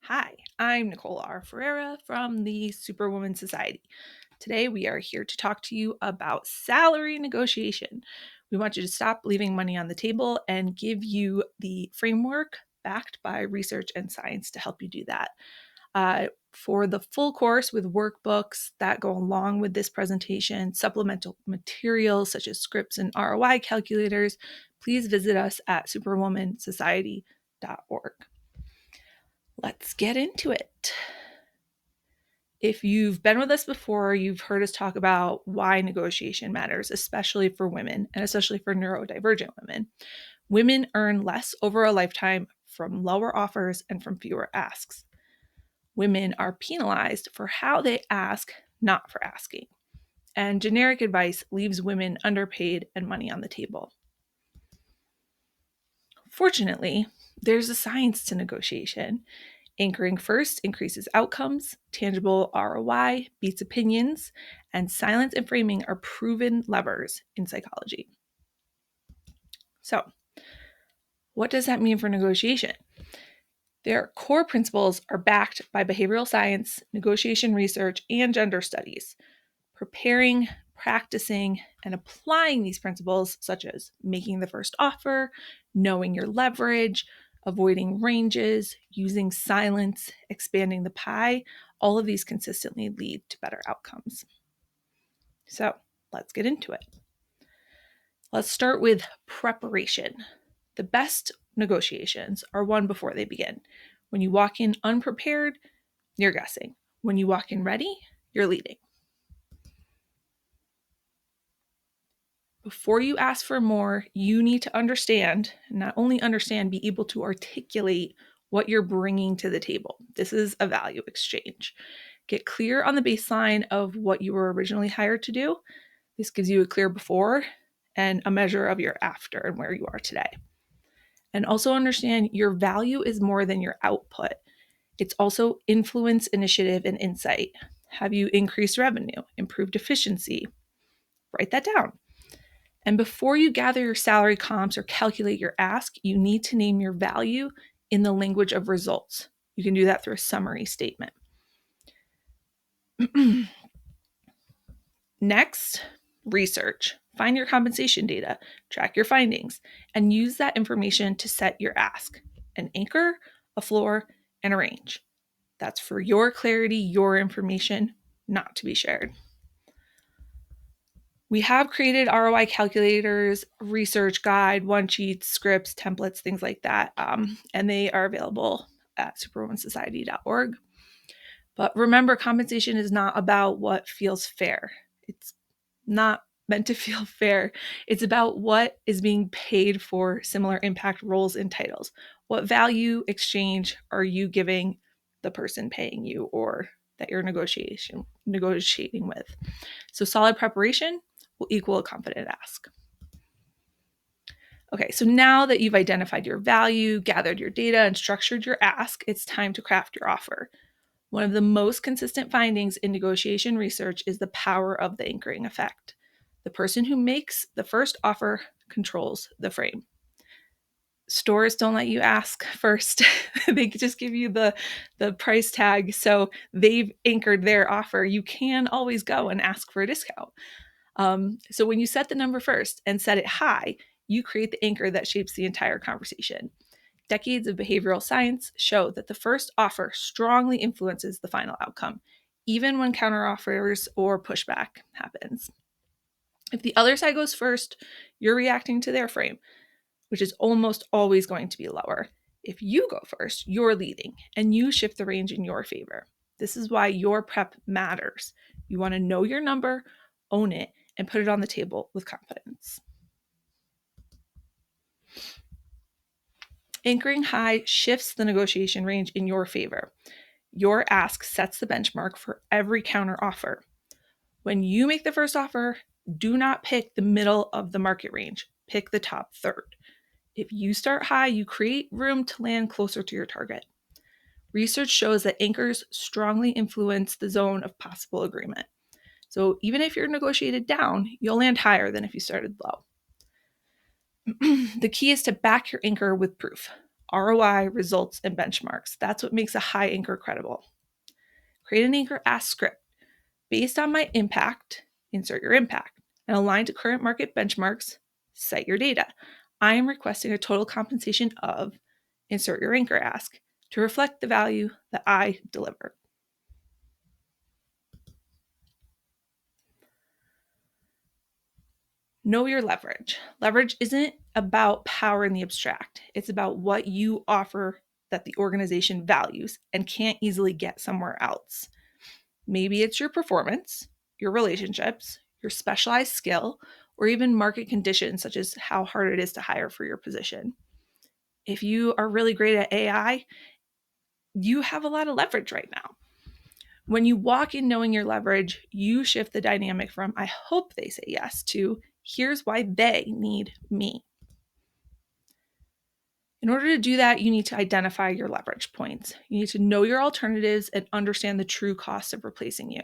Hi, I'm Nicole R. Ferreira from the Superwoman Society. Today, we are here to talk to you about salary negotiation. We want you to stop leaving money on the table and give you the framework backed by research and science to help you do that. For the full course with workbooks that go along with this presentation, supplemental materials such as scripts and ROI calculators, please visit us at superwomansociety.org. Let's get into it. If you've been with us before, you've heard us talk about why negotiation matters, especially for women and especially for neurodivergent women. Women earn less over a lifetime from lower offers and from fewer asks. Women are penalized for how they ask, not for asking. And generic advice leaves women underpaid and money on the table. Fortunately, there's a science to negotiation. Anchoring first increases outcomes, tangible ROI beats opinions, and silence and framing are proven levers in psychology. So, what does that mean for negotiation? Their core principles are backed by behavioral science, negotiation research, and gender studies. Preparing, practicing, and applying these principles, such as making the first offer, knowing your leverage, avoiding ranges, using silence, expanding the pie, all of these consistently lead to better outcomes. So let's get into it. Let's start with preparation. The best negotiations are won before they begin. When you walk in unprepared, you're guessing. When you walk in ready, you're leading. Before you ask for more, you need to understand, not only understand, be able to articulate what you're bringing to the table. This is a value exchange. Get clear on the baseline of what you were originally hired to do. This gives you a clear before and a measure of your after and where you are today. And also understand your value is more than your output. It's also influence, initiative, and insight. Have you increased revenue, improved efficiency? Write that down. And before you gather your salary comps or calculate your ask, you need to name your value in the language of results. You can do that through a summary statement. Next, research. Find your compensation data, track your findings, and use that information to set your ask. An anchor, a floor, and a range. That's for your clarity, your information, not to be shared. We have created ROI calculators, research guide, one sheets, scripts, templates, things like that. And they are available at superwomansociety.org. But remember, compensation is not about what feels fair. It's not meant to feel fair. It's about what is being paid for similar impact roles and titles. What value exchange are you giving the person paying you or that you're negotiating with? So solid preparation will equal a confident ask. Okay, so now that you've identified your value, gathered your data, and structured your ask, it's time to craft your offer. One of the most consistent findings in negotiation research is the power of the anchoring effect. The person who makes the first offer controls the frame. Stores don't let you ask first. They just give you the price tag. So they've anchored their offer. You can always go and ask for a discount. So when you set the number first and set it high, you create the anchor that shapes the entire conversation. Decades of behavioral science show that the first offer strongly influences the final outcome, even when counteroffers or pushback happens. If the other side goes first, you're reacting to their frame, which is almost always going to be lower. If you go first, you're leading, and you shift the range in your favor. This is why your prep matters. You want to know your number, own it, and put it on the table with confidence. Anchoring high shifts the negotiation range in your favor. Your ask sets the benchmark for every counter offer. When you make the first offer, do not pick the middle of the market range. Pick the top third. If you start high, you create room to land closer to your target. Research shows that anchors strongly influence the zone of possible agreement. So even if you're negotiated down, you'll land higher than if you started low. The key is to back your anchor with proof. ROI, results, and benchmarks. That's what makes a high anchor credible. Create an anchor ask script. Based on my impact, insert your impact, and aligned to current market benchmarks, cite your data. I am requesting a total compensation of, insert your anchor ask, to reflect the value that I deliver. Know your leverage. Leverage isn't about power in the abstract. It's about what you offer that the organization values and can't easily get somewhere else. Maybe it's your performance, your relationships, your specialized skill, or even market conditions, such as how hard it is to hire for your position. If you are really great at AI, you have a lot of leverage right now. When you walk in knowing your leverage, you shift the dynamic from, I hope they say yes, to, here's why they need me. In order to do that, you need to identify your leverage points. You need to know your alternatives and understand the true cost of replacing you.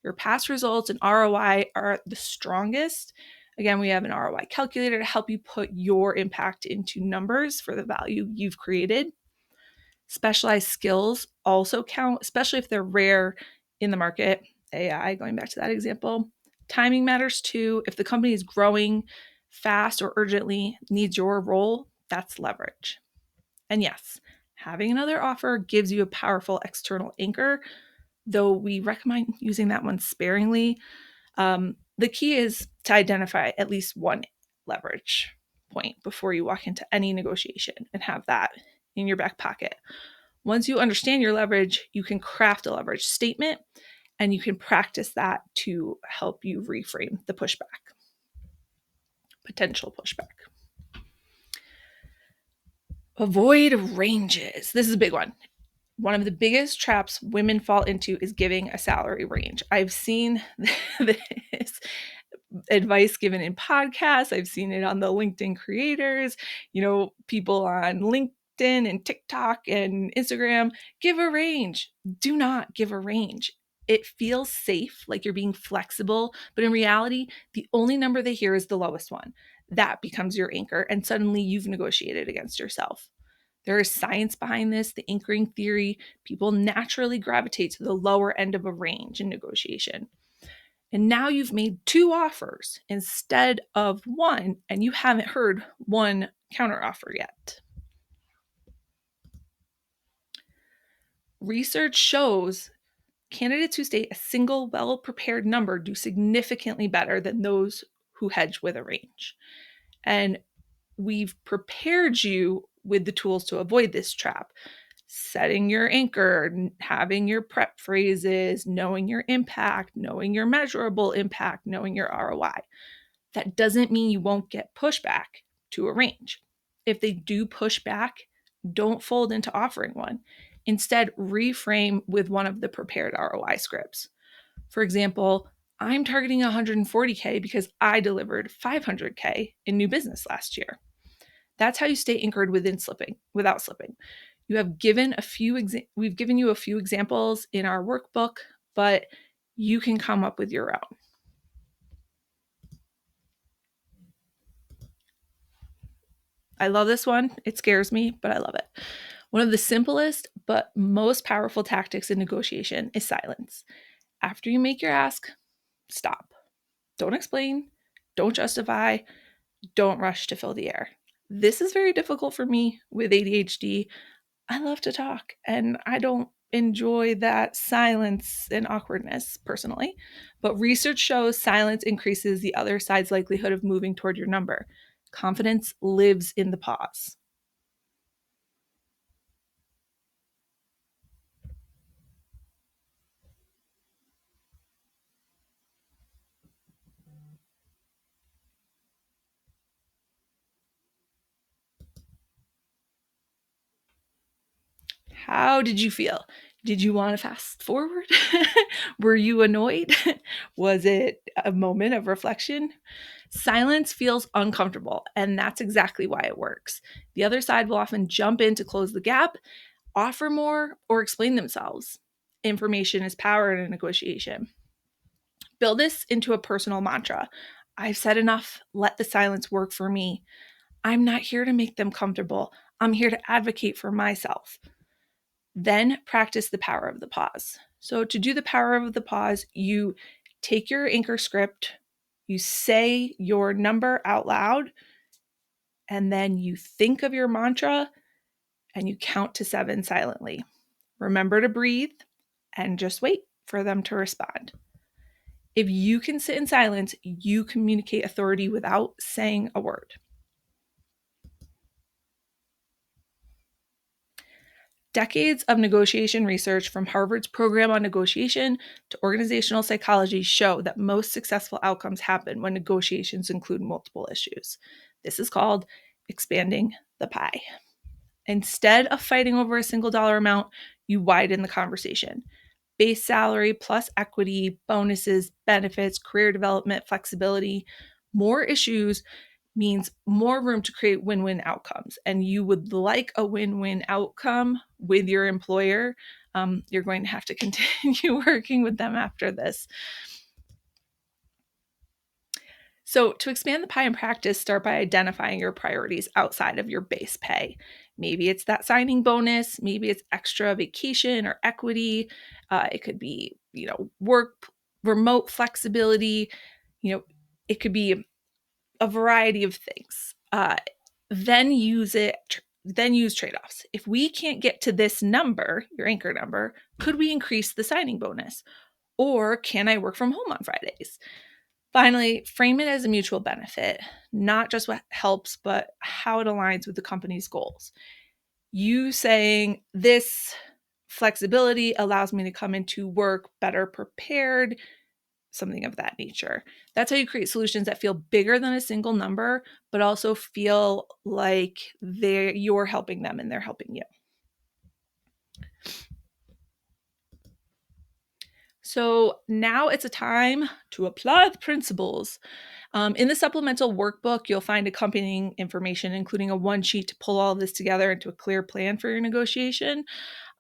Your past results and ROI are the strongest. Again, we have an ROI calculator to help you put your impact into numbers for the value you've created. Specialized skills also count, especially if they're rare in the market. AI, going back to that example. Timing matters too. If the company is growing fast or urgently needs your role, that's leverage. And yes, having another offer gives you a powerful external anchor, though we recommend using that one sparingly. The key is to identify at least one leverage point before you walk into any negotiation and have that in your back pocket. Once you understand your leverage, you can craft a leverage statement and you can practice that to help you reframe the pushback, potential pushback. Avoid ranges. This is a big one. One of the biggest traps women fall into is giving a salary range. I've seen this advice given in podcasts. I've seen it on the LinkedIn creators, people on LinkedIn and TikTok and Instagram. Give a range. Do not give a range. It feels safe, like you're being flexible, but in reality, the only number they hear is the lowest one. That becomes your anchor, and suddenly you've negotiated against yourself. There is science behind this, the anchoring theory. People naturally gravitate to the lower end of a range in negotiation. And now you've made two offers instead of one, and you haven't heard one counteroffer yet. Research shows candidates who state a single well-prepared number do significantly better than those who hedge with a range. And we've prepared you with the tools to avoid this trap. Setting your anchor, having your prep phrases, knowing your impact, knowing your measurable impact, knowing your ROI. That doesn't mean you won't get pushback to a range. If they do push back, don't fold into offering one. Instead, reframe with one of the prepared ROI scripts. For example, I'm targeting 140K because I delivered 500K in new business last year. That's how you stay anchored without slipping. We've given you a few examples in our workbook, but you can come up with your own. I love this one. It scares me, but I love it. One of the simplest but most powerful tactics in negotiation is silence. After you make your ask, stop. Don't explain, don't justify, don't rush to fill the air. This is very difficult for me with ADHD. I love to talk and I don't enjoy that silence and awkwardness personally. But research shows silence increases the other side's likelihood of moving toward your number. Confidence lives in the pause. How did you feel? Did you want to fast forward? Were you annoyed? Was it a moment of reflection? Silence feels uncomfortable, and that's exactly why it works. The other side will often jump in to close the gap, offer more, or explain themselves. Information is power in a negotiation. Build this into a personal mantra. I've said enough. Let the silence work for me. I'm not here to make them comfortable. I'm here to advocate for myself. Then practice the power of the pause. So to do the power of the pause, you take your anchor script, you say your number out loud, and then you think of your mantra and you count to 7 silently. Remember to breathe and just wait for them to respond. If you can sit in silence, you communicate authority without saying a word. Decades of negotiation research from Harvard's program on negotiation to organizational psychology show that most successful outcomes happen when negotiations include multiple issues. This is called expanding the pie. Instead of fighting over a single dollar amount, you widen the conversation. Base salary plus equity, bonuses, benefits, career development, flexibility, more issues means more room to create win-win outcomes. And you would like a win-win outcome with your employer. You're going to have to continue working with them after this. So, to expand the pie in practice, start by identifying your priorities outside of your base pay. Maybe it's that signing bonus, maybe it's extra vacation or equity. It could be, work, remote flexibility. It could be a variety of things. Then use trade-offs. If we can't get to this number, your anchor number, could we increase the signing bonus? Or can I work from home on Fridays? Finally, frame it as a mutual benefit, not just what helps, but how it aligns with the company's goals. You saying this flexibility allows me to come into work better prepared, something of that nature. That's how you create solutions that feel bigger than a single number, but also feel like you're helping them and they're helping you. So now it's a time to apply the principles. In the supplemental workbook, you'll find accompanying information, including a one sheet to pull all of this together into a clear plan for your negotiation.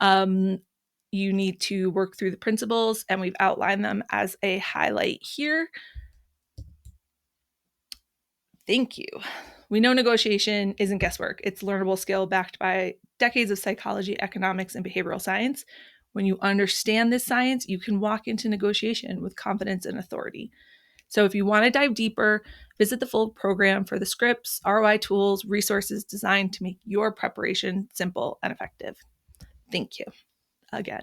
You need to work through the principles, and we've outlined them as a highlight here. Thank you. We know negotiation isn't guesswork. It's learnable skill backed by decades of psychology, economics, and behavioral science. When you understand this science, you can walk into negotiation with confidence and authority. So if you want to dive deeper, visit the full program for the scripts, ROI tools, resources designed to make your preparation simple and effective. Thank you again.